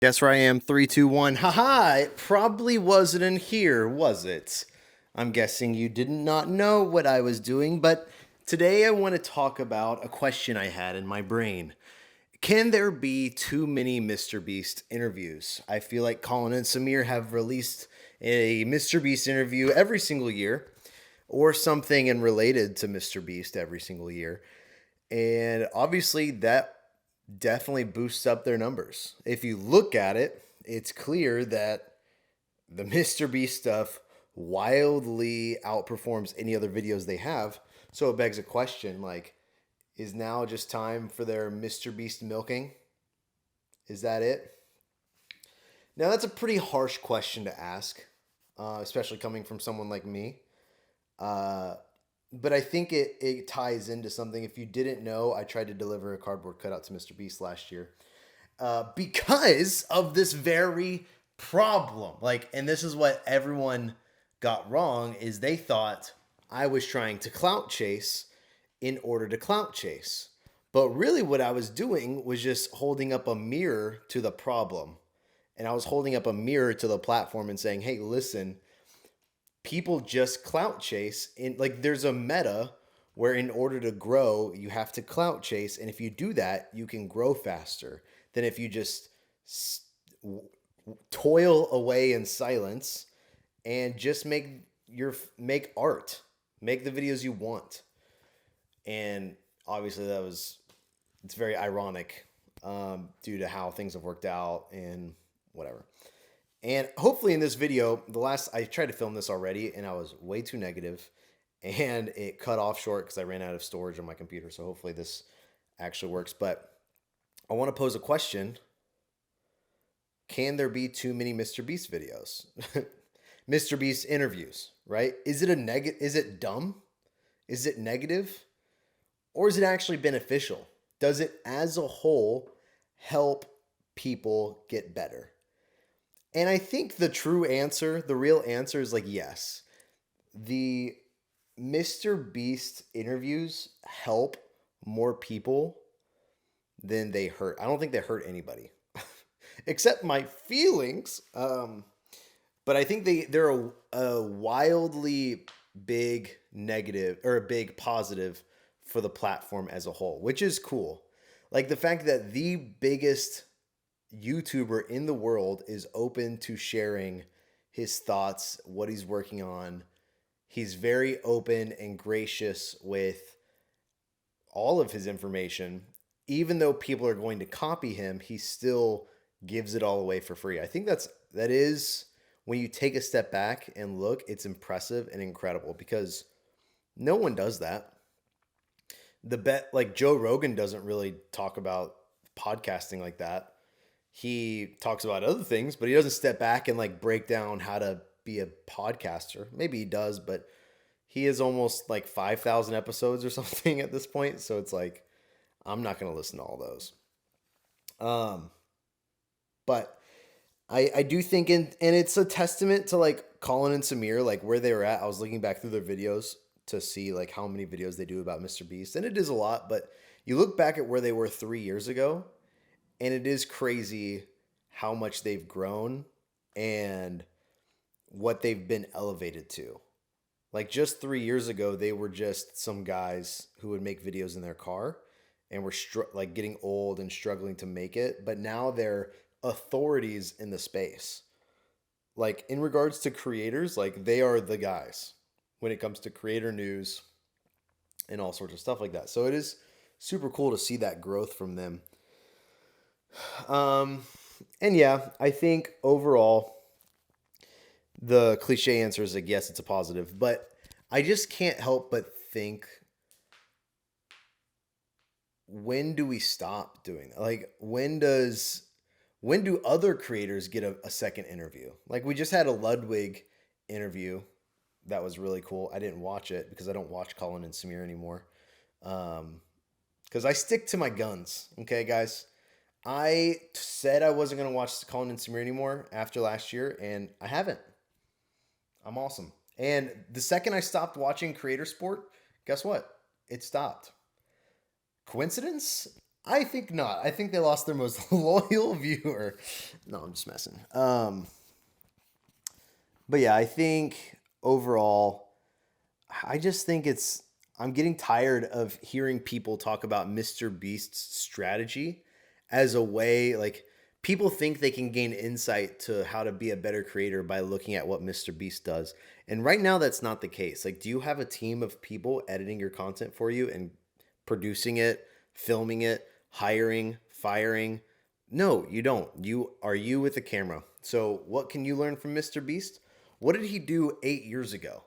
Guess where I am? 3, 2, 1. Haha, it probably wasn't in here, was it? I'm guessing you did not know what I was doing, but today I want to talk about a question I had in my brain. Can there be too many Mr. Beast interviews? I feel like Colin and Samir have released a Mr. Beast interview every single year, or something and related to Mr. Beast every single year. And obviously, that definitely boosts up their numbers. If you look at it, it's clear that the Mr. Beast stuff wildly outperforms any other videos they have. So it begs a question like, is now just time for their Mr. Beast milking? Is that it? Now, that's a pretty harsh question to ask, especially coming from someone like me. Uh, but I think it ties into something. If you didn't know, I tried to deliver a cardboard cutout to Mr. Beast last year because of this very problem. Like, and this is what everyone got wrong is they thought I was trying to clout chase in order to clout chase. But really what I was doing was just holding up a mirror to the problem. And I was holding up a mirror to the platform and saying, "Hey, listen, people just clout chase in like there's a meta where in order to grow you have to clout chase, and if you do that you can grow faster than if you just toil away in silence and just make art, make the videos you want." And obviously it's very ironic, due to how things have worked out and whatever. And hopefully in this video, I tried to film this already and I was way too negative and it cut off short because I ran out of storage on my computer. So hopefully this actually works. But I want to pose a question. Can there be too many Mr. Beast videos? Mr. Beast interviews, right? Is it dumb? Is it negative? Or is it actually beneficial? Does it as a whole help people get better? And I think the real answer is like yes. The Mr. Beast interviews help more people than they hurt. I don't think they hurt anybody except my feelings. But I think they're a wildly big negative or a big positive for the platform as a whole, which is cool. Like the fact that the biggest YouTuber in the world is open to sharing his thoughts, what he's working on. He's very open and gracious with all of his information. Even though people are going to copy him, he still gives it all away for free. I think that is when you take a step back and look, it's impressive and incredible because no one does that. Like Joe Rogan doesn't really talk about podcasting like that. He talks about other things, but he doesn't step back and like break down how to be a podcaster. Maybe he does, but he is almost like 5,000 episodes or something at this point. So it's like, I'm not going to listen to all those. But I do think, and it's a testament to like Colin and Samir, like where they were at. I was looking back through their videos to see like how many videos they do about Mr. Beast. And it is a lot, but you look back at where they were 3 years ago, and it is crazy how much they've grown and what they've been elevated to. Like just 3 years ago, they were just some guys who would make videos in their car and were like getting old and struggling to make it. But now they're authorities in the space. Like in regards to creators, like they are the guys when it comes to creator news and all sorts of stuff like that. So it is super cool to see that growth from them. Um, and yeah, I think overall the cliche answer is like yes, it's a positive, but I just can't help but think, when do we stop doing that? Like when do other creators get a second interview? Like we just had a Ludwig interview that was really cool. I didn't watch it because I don't watch Colin and Samir anymore. Because I stick to my guns. Okay, guys. I said I wasn't going to watch Colin and Samir anymore after last year, and I haven't. I'm awesome. And the second I stopped watching Creator Sport, guess what? It stopped. Coincidence? I think not. I think they lost their most loyal viewer. No, I'm just messing. But yeah, I think overall, I just think I'm getting tired of hearing people talk about Mr. Beast's strategy as a way, like, people think they can gain insight to how to be a better creator by looking at what Mr. Beast does. And right now, that's not the case. Like, do you have a team of people editing your content for you and producing it, filming it, hiring, firing? No, you don't. You are you with the camera. So, what can you learn from Mr. Beast? What did he do 8 years ago?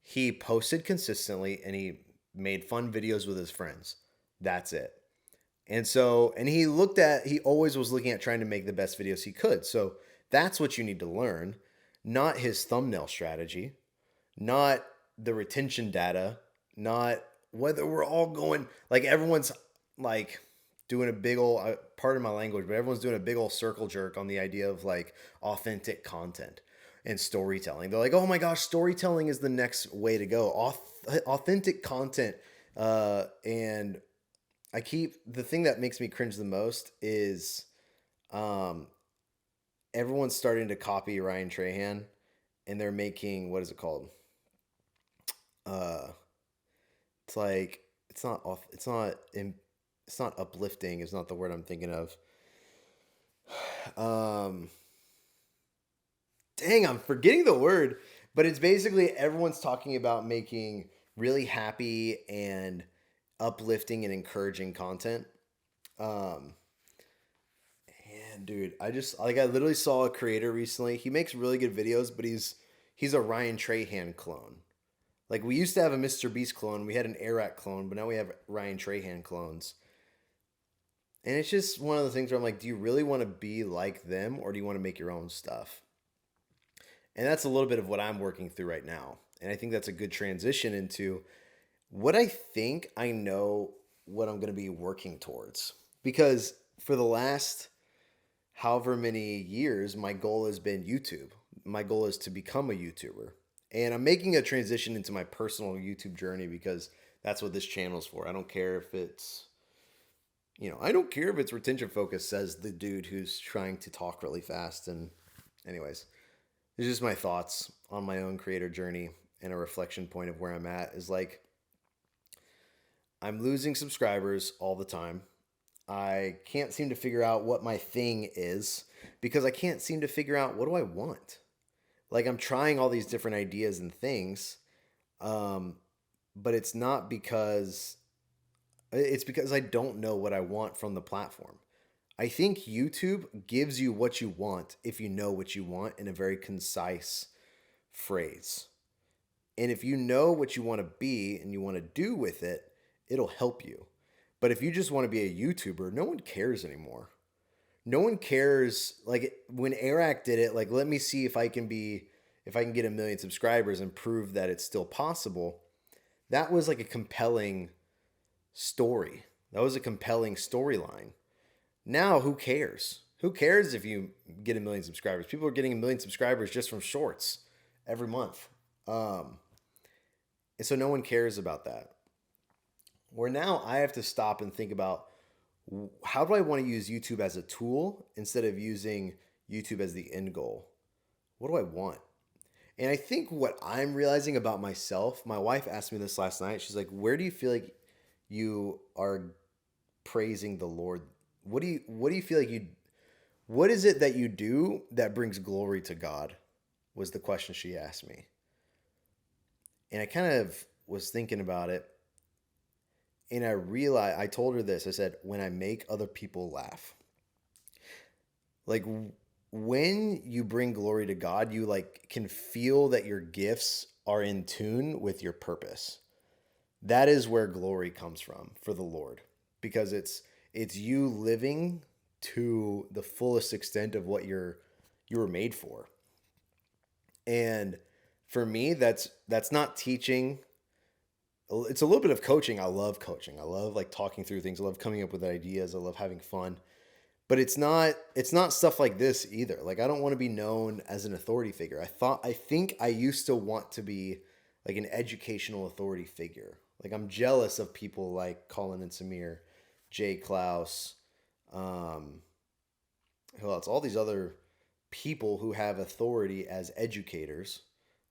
He posted consistently and he made fun videos with his friends. That's it. And so, and he always was looking at trying to make the best videos he could. So that's what you need to learn, not his thumbnail strategy, not the retention data, not whether we're all going, like, everyone's like doing a big old, pardon my language, but everyone's doing a big old circle jerk on the idea of like authentic content and storytelling. They're like, oh my gosh, storytelling is the next way to go. Authentic content. And the thing that makes me cringe the most is um, everyone's starting to copy Ryan Trahan and they're making, what is it called? Uh, it's like, it's not uplifting. It's not the word I'm thinking of. Um, Dang, I'm forgetting the word, but it's basically everyone's talking about making really happy and uplifting and encouraging content. Um, and dude, I literally saw a creator recently. He makes really good videos, but he's a Ryan Trahan clone. Like, we used to have a Mr. Beast clone, we had an Arak clone, but now we have Ryan Trahan clones. And it's just one of the things where I'm like, do you really want to be like them or do you want to make your own stuff? And that's a little bit of what I'm working through right now. And I think that's a good transition into what I think I know what I'm going to be working towards. Because for the last however many years, my goal has been YouTube. My goal is to become a YouTuber. And I'm making a transition into my personal YouTube journey because that's what this channel is for. I don't care if it's, I don't care if it's retention focus, says the dude who's trying to talk really fast. And, anyways, it's just my thoughts on my own creator journey and a reflection point of where I'm at is like, I'm losing subscribers all the time. I can't seem to figure out what my thing is because I can't seem to figure out what do I want. Like, I'm trying all these different ideas and things, um, but it's because I don't know what I want from the platform. I think YouTube gives you what you want if you know what you want in a very concise phrase. And if you know what you want to be and you want to do with it, it'll help you. But if you just want to be a YouTuber, no one cares anymore. No one cares. Like, when Arak did it, like, let me see if I can get 1 million subscribers and prove that it's still possible. That was like a compelling story. That was a compelling storyline. Now, who cares? Who cares if you get 1 million subscribers? People are getting 1 million subscribers just from shorts every month. And so no one cares about that. Where now I have to stop and think about, how do I want to use YouTube as a tool instead of using YouTube as the end goal? What do I want? And I think what I'm realizing about myself, my wife asked me this last night. She's like, where do you feel like you are praising the Lord? What do you feel like what is it that you do that brings glory to God? Was the question she asked me. And I kind of was thinking about it. And I told her this. I said, when I make other people laugh. Like, when you bring glory to God, you like can feel that your gifts are in tune with your purpose. That is where glory comes from for the Lord, because it's you living to the fullest extent of what you were made for. And for me, that's not teaching. It's a little bit of coaching. I love coaching. I love like talking through things. I love coming up with ideas. I love having fun. But it's not stuff like this either. Like, I don't want to be known as an authority figure. I think I used to want to be like an educational authority figure. Like, I'm jealous of people like Colin and Samir, Jay Klaus, who else? All these other people who have authority as educators.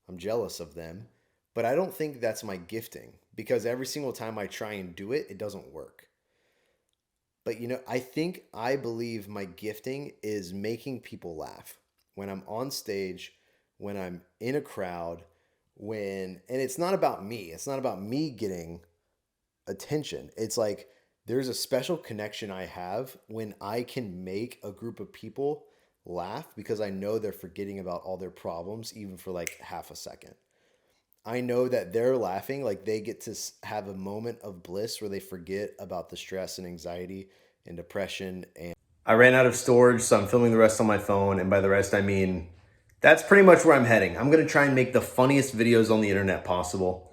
I'm jealous of them, but I don't think that's my gifting because every single time I try and do it, it doesn't work. But I believe my gifting is making people laugh when I'm on stage, when I'm in a crowd, and it's not about me. It's not about me getting attention. It's like there's a special connection I have when I can make a group of people laugh because I know they're forgetting about all their problems even for like half a second. I know that they're laughing, like they get to have a moment of bliss where they forget about the stress and anxiety and depression. And I ran out of storage, so I'm filming the rest on my phone. And by the rest, I mean, that's pretty much where I'm heading. I'm going to try and make the funniest videos on the internet possible.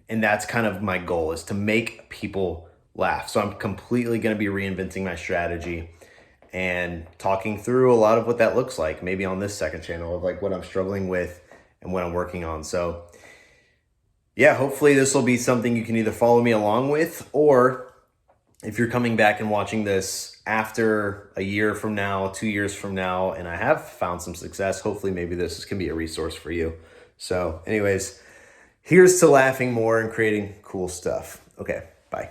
And that's kind of my goal, is to make people laugh. So I'm completely going to be reinventing my strategy and talking through a lot of what that looks like, maybe on this second channel, of like what I'm struggling with and what I'm working on. So yeah, hopefully this will be something you can either follow me along with, or if you're coming back and watching this after a year from now, 2 years from now, and I have found some success, hopefully maybe this can be a resource for you. So anyways, here's to laughing more and creating cool stuff. Okay, bye.